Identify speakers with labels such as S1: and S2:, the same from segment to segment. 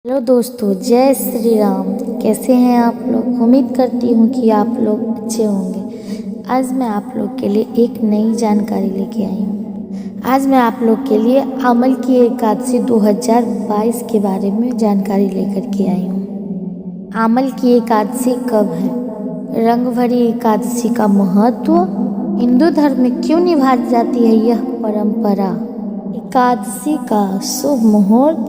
S1: Hello दोस्तों, जय श्री राम। कैसे हैं आप लोग? उम्मीद करती हूँ कि आप लोग अच्छे होंगे। आज मैं आप लोग के लिए एक नई जानकारी लेके आई हूँ। आज मैं आप लोग के लिए अमल की एकादशी 2022 के बारे में जानकारी लेकर के आई हूँ। अमल की एकादशी कब है? रंग भरी एकादशी का महत्व, हिंदू धर्म में क्यों निभाई जाती है यह परंपरा, एकादशी का शुभ मुहूर्त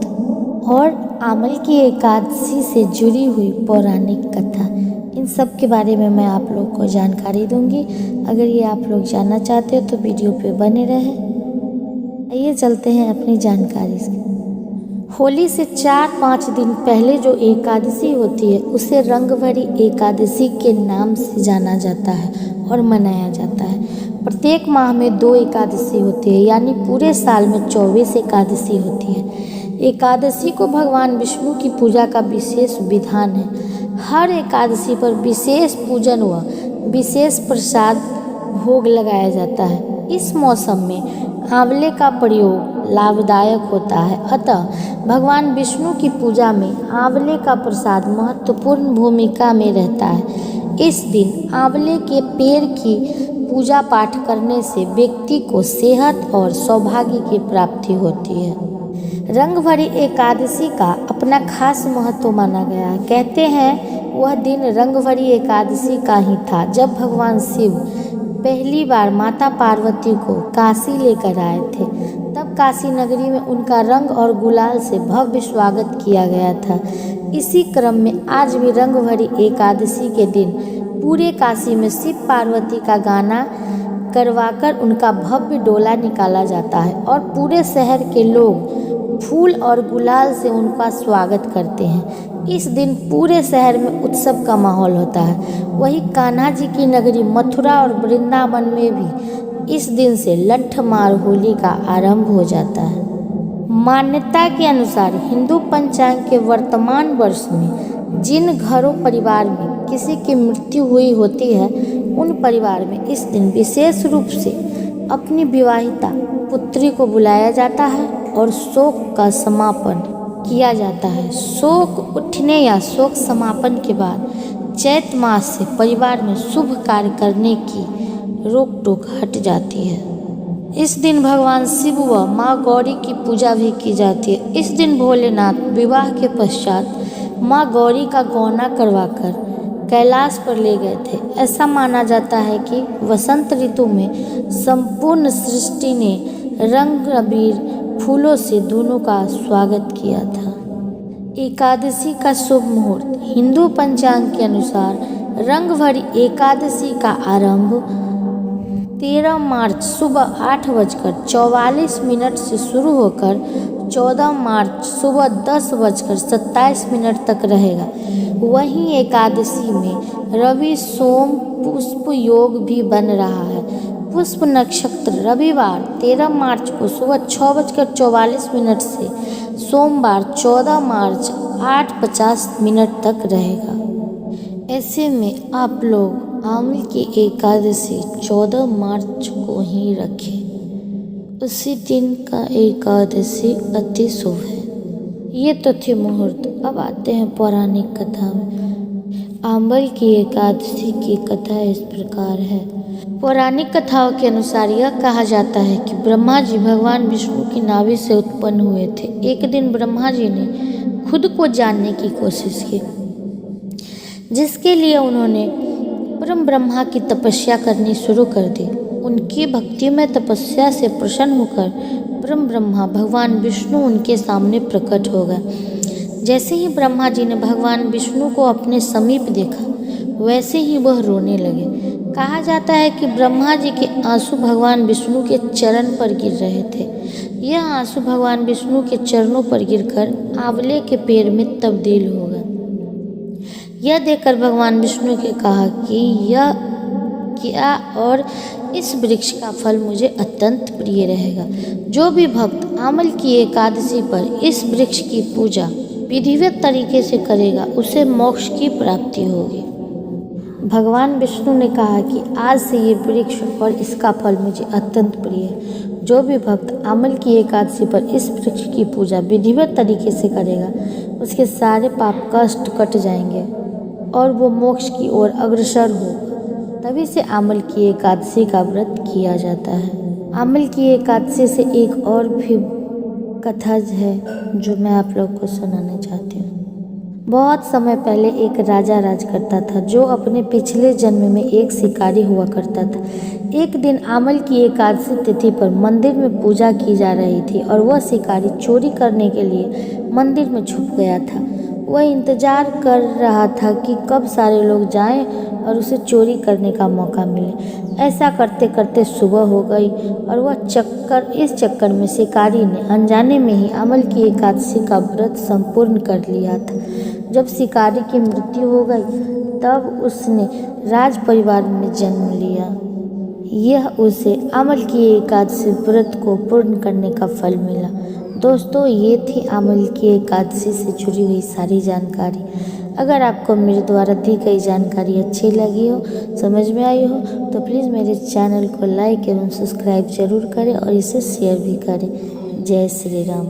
S1: और अमल की एकादशी से जुड़ी हुई पौराणिक कथा, इन सब के बारे में मैं आप लोग को जानकारी दूंगी। अगर ये आप लोग जानना चाहते हो तो वीडियो पे बने रहें। आइए चलते हैं अपनी जानकारी से। होली से 4-5 दिन पहले जो एकादशी होती है उसे रंग भरी एकादशी के नाम से जाना जाता है और मनाया जाता है। प्रत्येक माह में 2 एकादशी होती है, यानी पूरे साल में 24 एकादशी होती है। एकादशी को भगवान विष्णु की पूजा का विशेष विधान है। हर एकादशी पर विशेष पूजन व विशेष प्रसाद भोग लगाया जाता है। इस मौसम में आंवले का प्रयोग लाभदायक होता है, अतः भगवान विष्णु की पूजा में आंवले का प्रसाद महत्वपूर्ण भूमिका में रहता है। इस दिन आंवले के पेड़ की पूजा पाठ करने से व्यक्ति को सेहत और सौभाग्य की प्राप्ति होती है। रंग भरी एकादशी का अपना खास महत्व माना गया है। कहते हैं वह दिन रंग भरी एकादशी का ही था जब भगवान शिव पहली बार माता पार्वती को काशी लेकर आए थे। तब काशी नगरी में उनका रंग और गुलाल से भव्य स्वागत किया गया था। इसी क्रम में आज भी रंग भरी एकादशी के दिन पूरे काशी में शिव पार्वती का गाना करवाकर उनका भव्य डोला निकाला जाता है और पूरे शहर के लोग फूल और गुलाल से उनका स्वागत करते हैं। इस दिन पूरे शहर में उत्सव का माहौल होता है। वहीं कान्हा जी की नगरी मथुरा और वृंदावन में भी इस दिन से लठमार होली का आरंभ हो जाता है। मान्यता के अनुसार हिंदू पंचांग के वर्तमान वर्ष में जिन घरों परिवार में किसी की मृत्यु हुई होती है उन परिवार में इस दिन विशेष रूप से अपनी विवाहिता पुत्री को बुलाया जाता है और शोक का समापन किया जाता है। शोक उठने या शोक समापन के बाद चैत मास से परिवार में शुभ कार्य करने की रोक टोक हट जाती है। इस दिन भगवान शिव व माँ गौरी की पूजा भी की जाती है। इस दिन भोलेनाथ विवाह के पश्चात माँ गौरी का गौना करवाकर कैलाश पर ले गए थे। ऐसा माना जाता है कि वसंत ऋतु में संपूर्ण सृष्टि ने रंग अबीर फूलों से दोनों का स्वागत किया था। एकादशी का शुभ मुहूर्त। हिंदू पंचांग के अनुसार रंग भरी एकादशी का आरंभ 13 मार्च सुबह 8:44 से शुरू होकर 14 मार्च सुबह 10:27 तक रहेगा। वहीं एकादशी में रवि सोम पुष्प योग भी बन रहा है। पुष्प नक्षत्र रविवार 13 मार्च को सुबह 6:44 से सोमवार 14 मार्च 8:50 तक रहेगा। ऐसे में आप लोग अमल की एकादशी 14 मार्च को ही रखें। उसी दिन का एकादशी अति शुभ है। ये तो थे मुहूर्त। अब आते हैं पौराणिक कथा में। अमल की एकादशी की कथा इस प्रकार है। पौराणिक कथाओं के अनुसार यह कहा जाता है कि ब्रह्मा जी भगवान विष्णु की नाभि से उत्पन्न हुए थे। एक दिन ब्रह्मा जी ने खुद को जानने की कोशिश की, जिसके लिए उन्होंने परम ब्रह्मा की तपस्या करनी शुरू कर दी। उनकी भक्ति में तपस्या से प्रसन्न होकर परम ब्रह्मा भगवान विष्णु उनके सामने प्रकट हो गए। जैसे ही ब्रह्मा जी ने भगवान विष्णु को अपने समीप देखा वैसे ही वह रोने लगे। कहा जाता है कि ब्रह्मा जी के आंसू भगवान विष्णु के चरण पर गिर रहे थे। यह आंसू भगवान विष्णु के चरणों पर गिरकर आंवले के पेड़ में तब्दील हो गए। यह देखकर भगवान विष्णु ने कहा कि यह क्या और इस वृक्ष का फल मुझे अत्यंत प्रिय रहेगा। जो भी भक्त अमल की एकादशी पर इस वृक्ष की पूजा विधिवत तरीके से करेगा उसे मोक्ष की प्राप्ति होगी। भगवान विष्णु ने कहा कि आज से ये वृक्ष और इसका फल मुझे अत्यंत प्रिय है। जो भी भक्त अमल की एकादशी पर इस वृक्ष की पूजा विधिवत तरीके से करेगा उसके सारे पाप कष्ट कट जाएंगे और वो मोक्ष की ओर अग्रसर होगा। तभी से अमल की एकादशी का व्रत किया जाता है। अमल की एकादशी से एक और भी कथा है जो मैं आप लोग को सुनाना चाहती हूँ। बहुत समय पहले एक राजा राज करता था जो अपने पिछले जन्म में एक शिकारी हुआ करता था। एक दिन अमल की एकादशी तिथि पर मंदिर में पूजा की जा रही थी और वह शिकारी चोरी करने के लिए मंदिर में छुप गया था। वह इंतजार कर रहा था कि कब सारे लोग जाएं और उसे चोरी करने का मौका मिले। ऐसा करते करते सुबह हो गई और वह इस चक्कर में शिकारी ने अनजाने में ही अमल की एकादशी का व्रत संपूर्ण कर लिया था। जब शिकारी की मृत्यु हो गई तब उसने राज परिवार में जन्म लिया। यह उसे अमल की एकादशी व्रत को पूर्ण करने का फल मिला। दोस्तों, ये थी अमल की एकादशी से जुड़ी हुई सारी जानकारी। अगर आपको मेरे द्वारा दी गई जानकारी अच्छी लगी हो, समझ में आई हो, तो प्लीज़ मेरे चैनल को लाइक एवं सब्सक्राइब जरूर करें और इसे शेयर भी करें। जय श्री राम।